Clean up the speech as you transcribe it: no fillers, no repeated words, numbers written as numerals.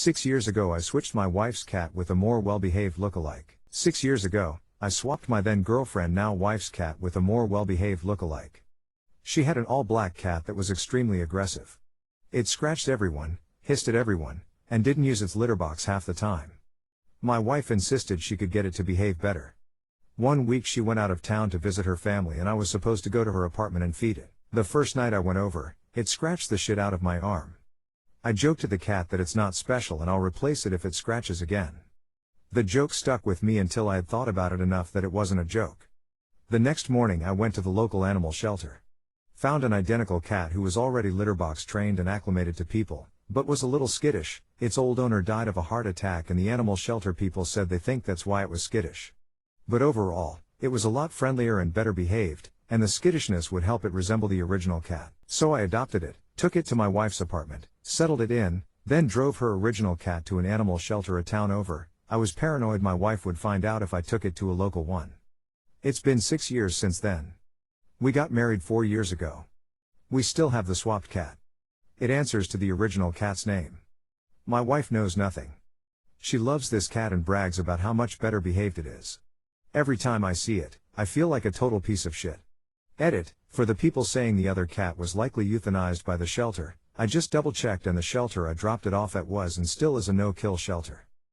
6 years ago I switched my wife's cat with a more well-behaved look-alike. 6 years ago, I swapped my then-girlfriend now wife's cat with a more well-behaved look-alike. She had an all-black cat that was extremely aggressive. It scratched everyone, hissed at everyone, and didn't use its litter box half the time. My wife insisted she could get it to behave better. One week she went out of town to visit her family and I was supposed to go to her apartment and feed it. The first night I went over, it scratched the shit out of my arm. I joked to the cat that it's not special and I'll replace it if it scratches again. The joke stuck with me until I had thought about it enough that it wasn't a joke. The next morning I went to the local animal shelter. Found an identical cat who was already litter box trained and acclimated to people, but was a little skittish. Its old owner died of a heart attack and the animal shelter people said they think that's why it was skittish. But overall, it was a lot friendlier and better behaved, and the skittishness would help it resemble the original cat. So I adopted it, took it to my wife's apartment, settled it in, then drove her original cat to an animal shelter a town over. I was paranoid my wife would find out if I took it to a local one. It's been 6 years since then. We got married 4 years ago. We still have the swapped cat. It answers to the original cat's name. My wife knows nothing. She loves this cat and brags about how much better behaved it is. Every time I see it, I feel like a total piece of shit. Edit, for the people saying the other cat was likely euthanized by the shelter, I just double-checked and the shelter I dropped it off at was and still is a no-kill shelter.